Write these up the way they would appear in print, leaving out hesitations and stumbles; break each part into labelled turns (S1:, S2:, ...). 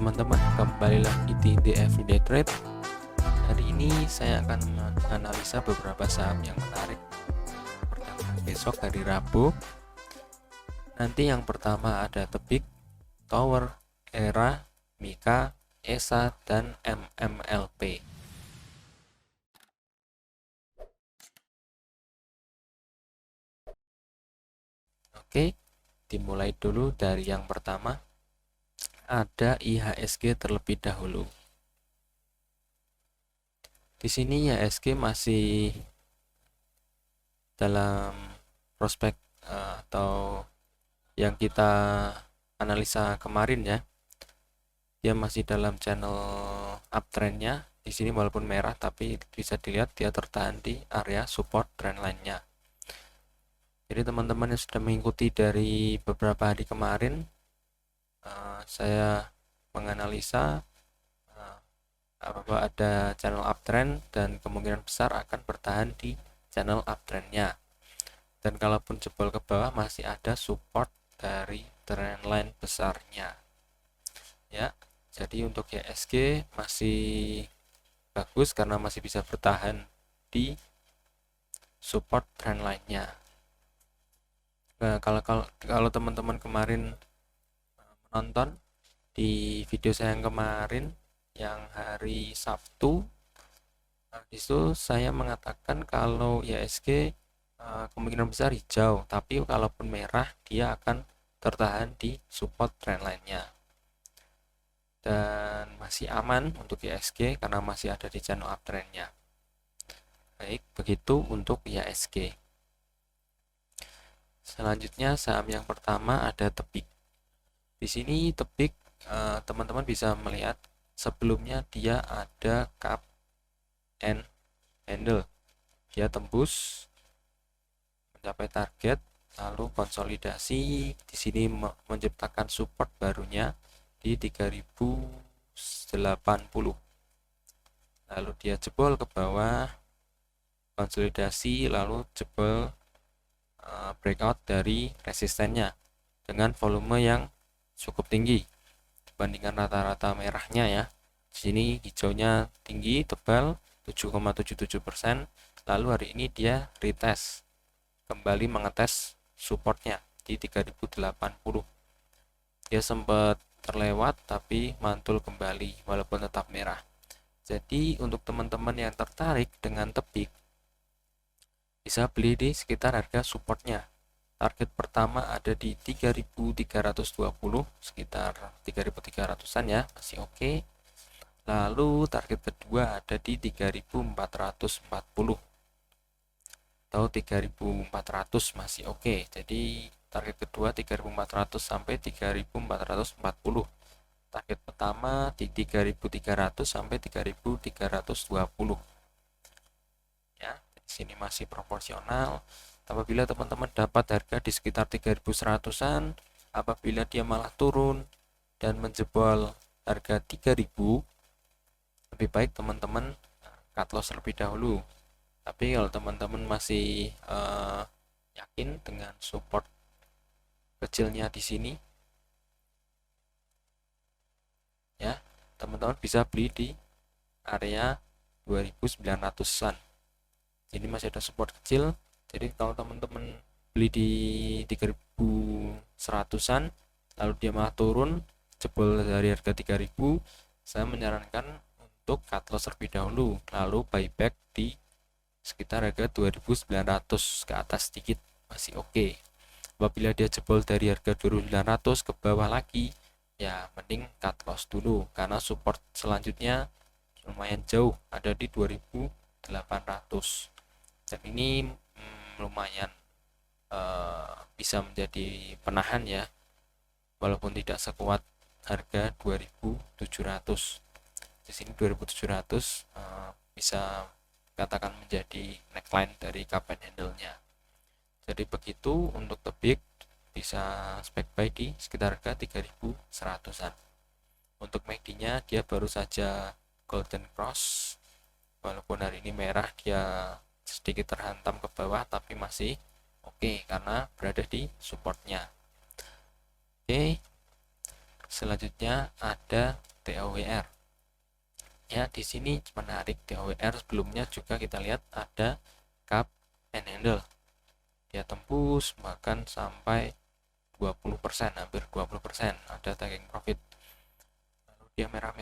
S1: teman-teman, kembali lagi di The Everyday Trade. Hari ini saya akan menganalisa beberapa saham yang menarik perdagangan besok hari Rabu. Nanti yang pertama ada Tebik, Tower, Era, Mika, ESA, dan MMLP. Oke, dimulai dulu dari yang pertama. Ada IHSG terlebih dahulu. Di sini IHSG masih dalam prospek atau yang kita analisa kemarin ya, dia masih dalam channel uptrendnya. Di sini walaupun merah tapi bisa dilihat dia tertahan di area support trendline-nya. Jadi teman-teman yang sudah mengikuti dari beberapa hari kemarin, saya menganalisa bahwa ada channel uptrend dan kemungkinan besar akan bertahan di channel uptrendnya. Dan kalaupun jebol ke bawah masih ada support dari trendline besarnya. Ya, jadi untuk IHSG masih bagus karena masih bisa bertahan di support trendline-nya. Nah, kalau teman-teman kemarin menonton di video saya yang kemarin yang hari Sabtu, di situ saya mengatakan kalau IHSG kemungkinan besar hijau, tapi kalaupun merah dia akan tertahan di support trendline-nya. Dan masih aman untuk IHSG karena masih ada di channel uptrend-nya. Baik, begitu untuk IHSG. Selanjutnya saham yang pertama ada Tebik. Di sini Tebik teman-teman bisa melihat sebelumnya dia ada cup and handle. Dia tembus mencapai target, lalu konsolidasi di sini menciptakan support barunya di 3080. Lalu dia jebol ke bawah, konsolidasi, lalu jebol breakout dari resistennya dengan volume yang cukup tinggi dibandingkan rata-rata merahnya ya. Di sini hijaunya tinggi, tebal 7,77%. Lalu hari ini dia retest, kembali mengetes supportnya di 3080. Dia sempat terlewat tapi mantul kembali walaupun tetap merah. Jadi untuk teman-teman yang tertarik dengan Tebik bisa beli di sekitar harga supportnya. Target pertama ada di 3.320, sekitar 3.300-an ya, masih oke. Lalu target kedua ada di 3.440 atau 3.400 masih oke. Jadi target kedua 3.400 sampai 3.440. Target pertama di 3.300 sampai 3.320. Ya, di sini masih proporsional. Apabila teman-teman dapat harga di sekitar 3.100-an, apabila dia malah turun dan menjebol harga 3.000, lebih baik teman-teman cut loss terlebih dahulu. Tapi kalau teman-teman masih yakin dengan support kecilnya di sini, ya teman-teman bisa beli di area 2.900-an. Ini masih ada support kecil. Jadi kalau teman-teman beli di 3.100-an lalu dia malah turun jebol dari harga 3.000, saya menyarankan untuk cut loss terlebih dahulu lalu buyback di sekitar harga 2.900 ke atas sedikit masih oke. Apabila dia jebol dari harga 2.900 ke bawah lagi, ya mending cut loss dulu karena support selanjutnya lumayan jauh, ada di 2.800. Dan ini lumayan bisa menjadi penahan ya, walaupun tidak sekuat harga 2.700. Di sini 2.700 bisa katakan menjadi neckline dari cup and handle-nya. Jadi begitu untuk Tebik, bisa spek buy di sekitar harga 3.100-an. Untuk MACD-nya dia baru saja golden cross, walaupun hari ini merah, dia sedikit terhantam ke bawah tapi masih oke karena berada di supportnya. Oke, selanjutnya ada TOWR. Ya, di sini menarik TOWR sebelumnya juga kita lihat ada cup and handle. Dia tembus bahkan sampai 20%, hampir 20%, ada taking profit. Lalu dia merah,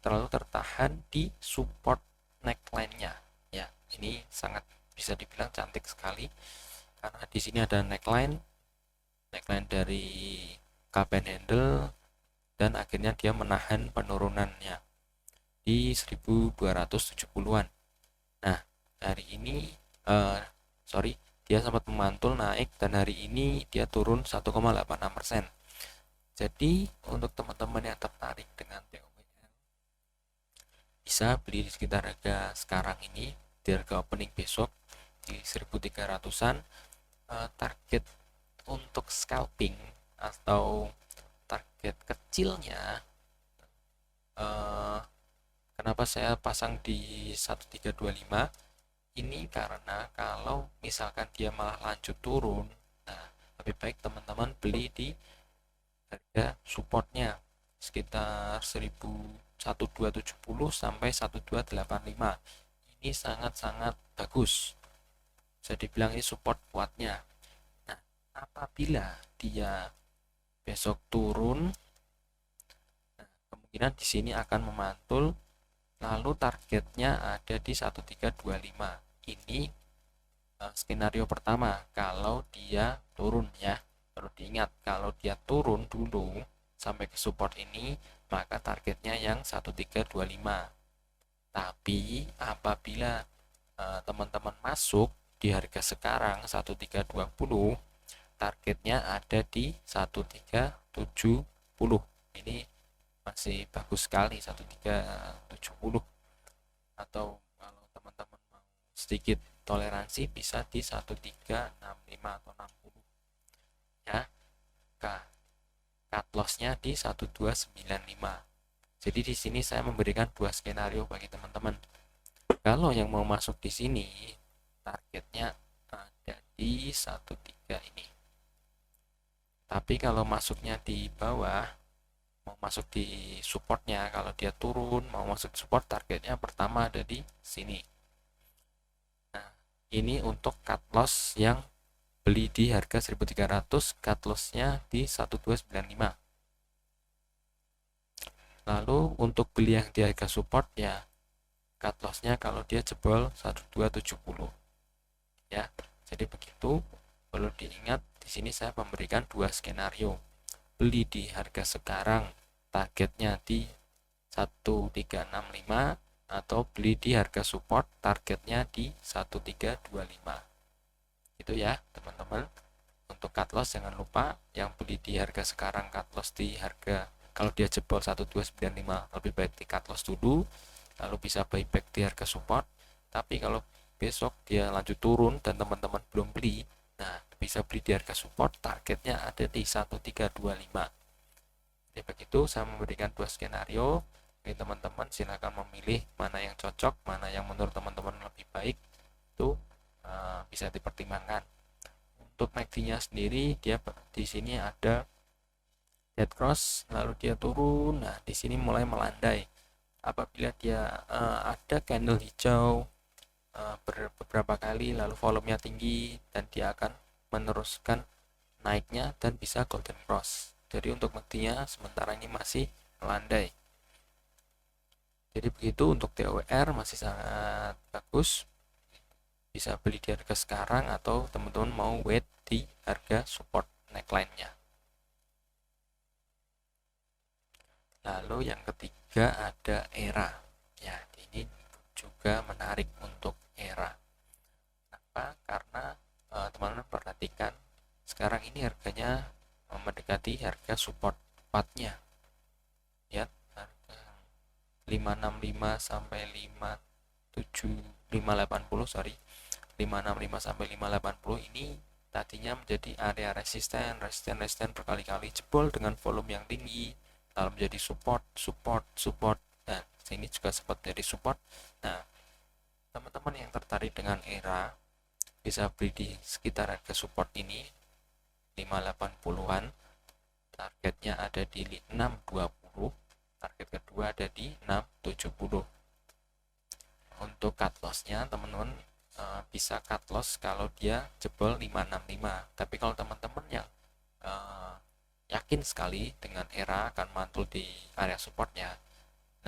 S1: terlalu tertahan di support neckline-nya. Ya, ini sangat bisa dibilang cantik sekali karena di sini ada neckline dari cup and handle, dan akhirnya dia menahan penurunannya di 1270-an. Nah, hari ini dia sempat memantul naik dan hari ini dia turun 1,86%. Jadi untuk teman-teman yang tertarik dengan TOWR bisa beli di sekitar harga sekarang ini, di harga opening besok di 1300-an. Target untuk scalping atau target kecilnya, kenapa saya pasang di 1325 ini, karena kalau misalkan dia malah lanjut turun, nah lebih baik teman-teman beli di harga supportnya sekitar 1270 sampai 1285. Ini sangat-sangat bagus, bisa dibilang ini support kuatnya. Nah, apabila dia besok turun, nah, kemungkinan di sini akan memantul, lalu targetnya ada di 1325. Ini skenario pertama kalau dia turun ya. Perlu diingat, kalau dia turun dulu sampai ke support ini, maka targetnya yang 1325. Tapi apabila teman-teman masuk di harga sekarang 1320, targetnya ada di 1370. Ini masih bagus sekali 1370. Atau kalau teman-teman mau sedikit toleransi bisa di 1365 atau 60 ya. Cut lossnya di 1295. Jadi di sini saya memberikan dua skenario bagi teman-teman. Kalau yang mau masuk di sini, targetnya ada di 13 ini. Tapi kalau masuknya di bawah, mau masuk di supportnya, kalau dia turun mau masuk support, targetnya pertama ada di sini. Nah, ini untuk cut loss yang beli di harga 1300, cut lossnya di 1295. Lalu untuk beli yang di harga support ya, cut lossnya kalau dia jebol 1270 ya. Jadi begitu, perlu diingat di sini saya memberikan dua skenario. Beli di harga sekarang, targetnya di 1365, atau beli di harga support, targetnya di 1325. Itu ya teman-teman. Untuk cut loss jangan lupa, yang beli di harga sekarang cut loss di harga, kalau dia jebol 1295 lebih baik di cut loss dulu, lalu bisa buyback di harga support. Tapi kalau besok dia lanjut turun dan teman-teman belum beli, nah bisa beli di harga support, targetnya ada di 1325. Jadi begitu, saya memberikan dua skenario. Jadi teman-teman silakan memilih mana yang cocok, mana yang menurut teman-teman lebih baik, itu bisa dipertimbangkan. Untuk MACD-nya sendiri, dia di sini ada dead cross, lalu dia turun. Nah, di sini mulai melandai. Apabila dia ada candle hijau beberapa kali, lalu volumenya tinggi, dan dia akan meneruskan naiknya dan bisa golden cross. Jadi untuk MACD-nya sementara ini masih melandai. Jadi begitu, untuk TOWR masih sangat bagus, bisa beli di harga sekarang atau teman-teman mau wait di harga support neckline-nya. Lalu yang ketiga ada ERA. Ya, ini juga menarik untuk ERA. Kenapa? Karena teman-teman perhatikan sekarang ini harganya mendekati harga support 4-nya. Ya, harga 565 sampai 580, 565 sampai 580 ini tadinya menjadi area resisten berkali-kali jebol dengan volume yang tinggi, lalu menjadi support. Nah, ini juga sempat jadi support. Nah, teman-teman yang tertarik dengan ERA bisa beli di sekitar harga support ini 580-an, targetnya ada di 620. kedua ada di 670. Untuk cut lossnya teman-teman bisa cut loss kalau dia jebol 565. Tapi kalau teman-teman yang yakin sekali dengan era akan mantul di area supportnya,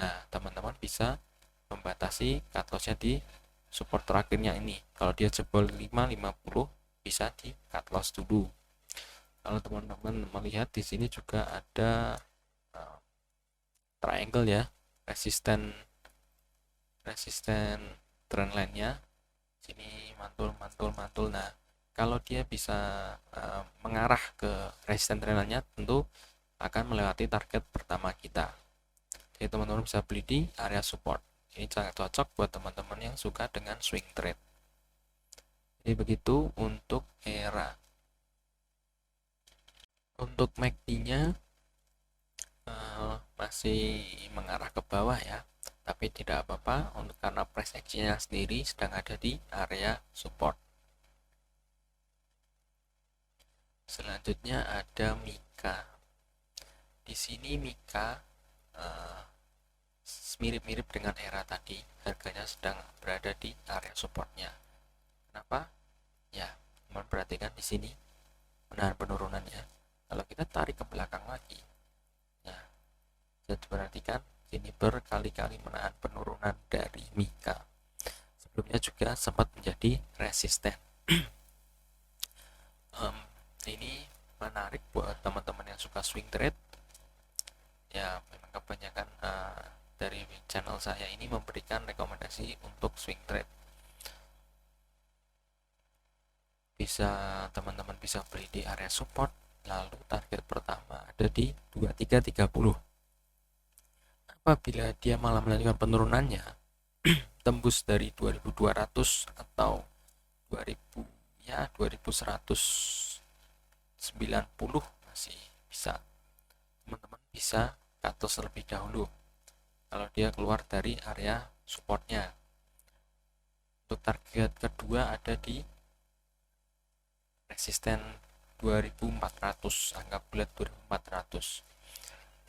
S1: nah teman-teman bisa membatasi cut lossnya di support terakhirnya ini. Kalau dia jebol 550 bisa di cut loss dulu. Kalau teman-teman melihat di sini juga ada triangle ya, resisten trendline-nya. Sini mantul mantul mantul. Nah, kalau dia bisa mengarah ke resisten trendline-nya, tentu akan melewati target pertama kita. Jadi teman-teman bisa beli di area support. Ini sangat cocok buat teman-teman yang suka dengan swing trade. Jadi begitu untuk era. Untuk MACD-nya masih mengarah ke bawah ya, tapi tidak apa-apa karena price action-nya sendiri sedang ada di area support. Selanjutnya ada Mika. Di sini Mika mirip-mirip dengan era tadi, harganya sedang berada di area supportnya. Kenapa? Ya, memperhatikan di sini menahan penurunannya. Kalau kita tarik ke belakang lagi, nah, bisa diperhatikan ini berkali-kali menahan penurunan dari Mika. Sebelumnya juga sempat menjadi resisten. Ini menarik buat teman-teman yang suka swing trade. Ya, memang kebanyakan dari channel saya ini memberikan rekomendasi untuk swing trade. Bisa teman-teman bisa beli di area support, lalu target pertama ada di 2330. Apabila dia malah melanjutkan penurunannya tembus dari 2200 atau 2000 ya 2190 masih bisa, teman-teman bisa cut loss terlebih dahulu kalau dia keluar dari area supportnya. Untuk target kedua ada di resisten 2400, anggap bulat 2400.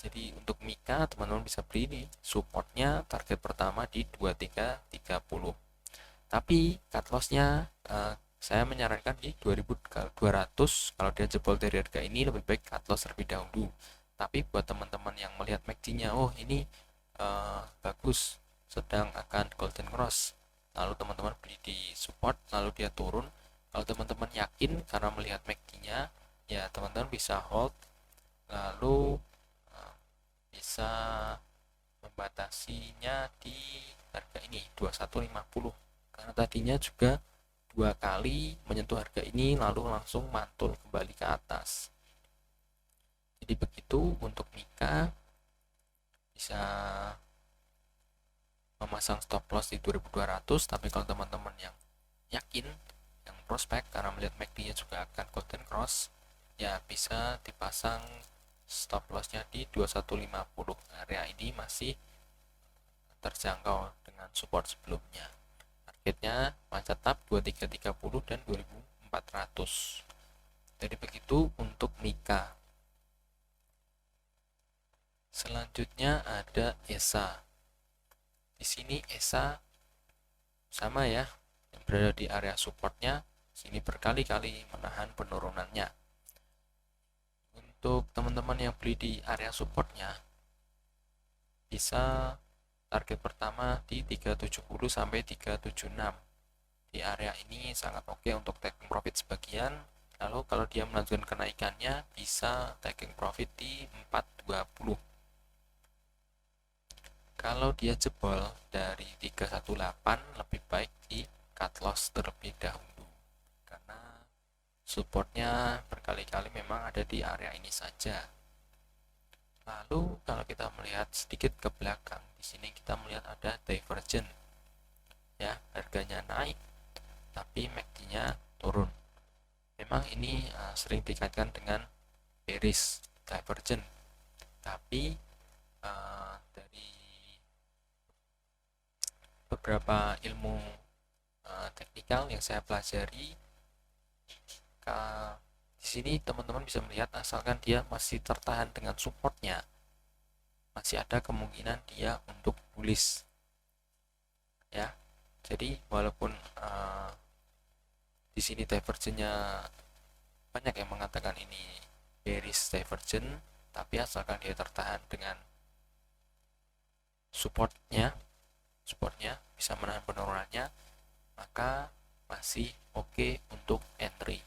S1: Jadi untuk Mika teman-teman bisa beli ini supportnya target pertama di 2330. Tapi cut lossnya saya menyarankan di 2200. Kalau dia jebol dari harga ini lebih baik cut loss terlebih dahulu. Tapi buat teman-teman yang melihat MACD-nya, oh ini bagus, sedang akan golden cross, lalu teman-teman beli di support, lalu dia turun. Kalau teman-teman yakin karena melihat MACD-nya, ya teman-teman bisa hold, lalu bisa membatasinya di harga ini 2150, karena tadinya juga 2 kali menyentuh harga ini lalu langsung mantul kembali ke atas. Jadi begitu untuk Mika, bisa memasang stop loss di 2200. Tapi kalau teman-teman yang yakin, yang prospek karena melihat MACD-nya juga akan golden cross, ya bisa dipasang stop lossnya di 2150. Area ini masih terjangkau dengan support sebelumnya. Targetnya masih tetap 2330 dan 2400. Jadi begitu untuk Mika. Selanjutnya ada ESA. Di sini ESA sama ya, yang berada di area supportnya. Sini berkali-kali menahan penurunannya. Untuk teman-teman yang beli di area supportnya, bisa target pertama di 370 sampai 376. Di area ini sangat oke untuk taking profit sebagian. Lalu kalau dia melanjutkan kenaikannya, bisa taking profit di 420. Kalau dia jebol dari 318, lebih baik di cut loss terlebih dahulu, karena supportnya berkali-kali memang ada di area ini saja. Lalu kalau kita melihat sedikit ke belakang, di sini kita melihat ada divergent. Ya, harganya naik, tapi MACD-nya turun. Memang ini sering dikaitkan dengan bearish divergent. Tapi dari beberapa ilmu teknikal yang saya pelajari, di sini teman-teman bisa melihat asalkan dia masih tertahan dengan supportnya, masih ada kemungkinan dia untuk bullish ya. Jadi walaupun di sini divergennya banyak yang mengatakan ini bearish divergent, tapi asalkan dia tertahan dengan supportnya bisa menahan penurunannya, maka masih oke untuk entry.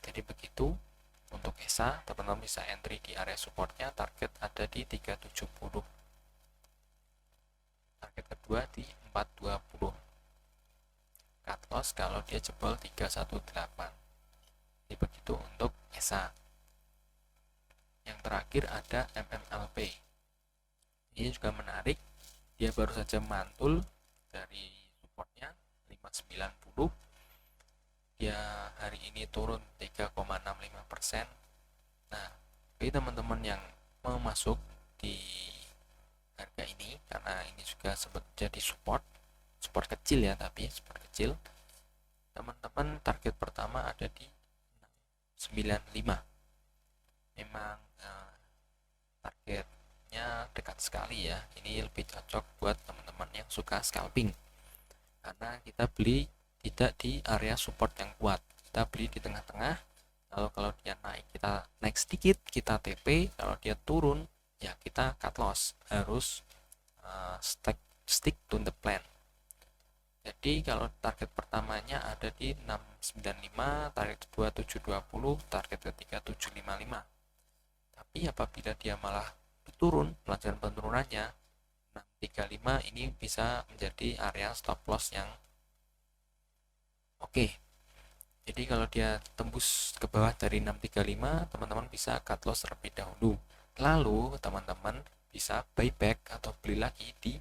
S1: Jadi begitu untuk ESA, teman-teman bisa entry di area supportnya, target ada di 370, target kedua di 420, cut loss kalau dia jebol 318. Jadi begitu untuk ESA. Yang terakhir ada MMLP. Ini juga menarik, dia baru saja mantul dari supportnya 590, dia hari ini turun 3,65%. Nah, bagi teman-teman yang mau masuk di harga ini, karena ini juga sempat jadi support kecil ya, tapi support kecil, teman-teman target pertama ada di 95. Memang targetnya dekat sekali ya. Ini lebih cocok buat teman-teman yang suka scalping, karena kita beli tidak di area support yang kuat, kita beli di tengah-tengah. Lalu kalau dia naik, kita naik sedikit, kita TP. Kalau dia turun, ya kita cut loss. Harus stick to the plan. Jadi kalau target pertamanya ada di 695, target kedua 720, target ketiga 755. Tapi apabila dia malah turun, pelajaran penurunannya 635, ini bisa menjadi area stop loss yang oke. Jadi kalau dia tembus ke bawah dari 635, teman-teman bisa cut loss terlebih dahulu. Lalu teman-teman bisa buyback atau beli lagi di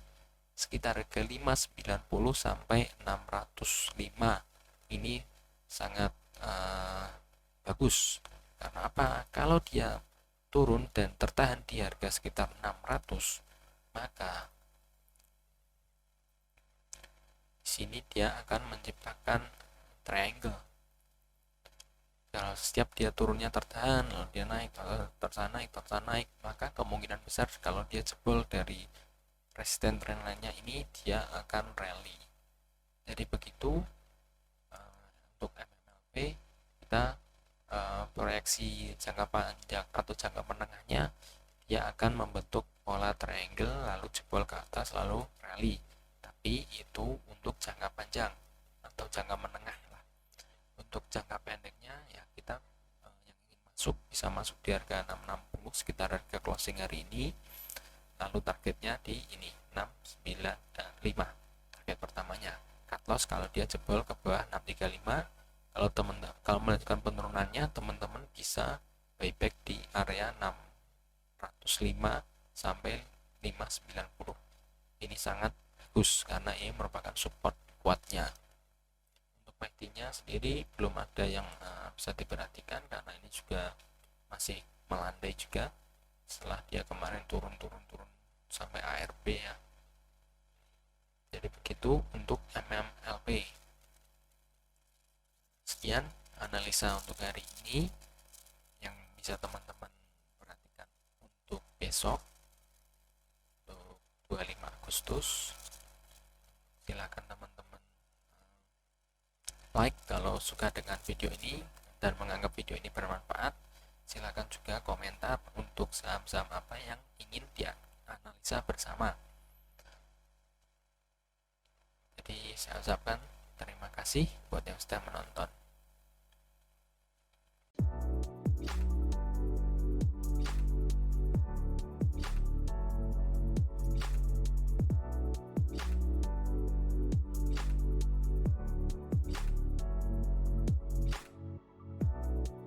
S1: sekitar harga 590 sampai 605. Ini sangat bagus. Karena apa? Kalau dia turun dan tertahan di harga sekitar 600, maka di sini dia akan menciptakan triangle. Kalau setiap dia turunnya tertahan, lalu dia naik, tertahan naik, maka kemungkinan besar kalau dia jebol dari resisten trendline-nya ini, dia akan rally. Jadi begitu untuk MMLP. Kita proyeksi jangka panjang atau jangka menengahnya, dia akan membentuk pola triangle lalu jebol ke atas lalu rally. Tapi itu untuk jangka panjang atau jangka menengah lah. Untuk jangka pendeknya ya kita yang ingin masuk bisa masuk di harga 660 sekitar harga closing hari ini. Lalu targetnya di ini 695, target pertamanya. Cut loss kalau dia jebol ke bawah 635. Kalau melanjutkan penurunannya, teman-teman bisa buyback di area 605 sampai 590. Ini sangat bagus karena ini merupakan support kuatnya. Untuk MACD-nya sendiri belum ada yang bisa diperhatikan karena ini juga masih melandai juga setelah dia kemarin turun sampai ARB ya. Jadi begitu untuk MMLP. Sekian analisa untuk hari ini yang bisa teman-teman perhatikan untuk besok, untuk 25 Agustus. Silakan teman-teman like kalau suka dengan video ini dan menganggap video ini bermanfaat. Silakan juga komentar untuk saham-saham apa yang ingin dianalisa bersama. Jadi saya ucapkan terima kasih buat yang sudah menonton.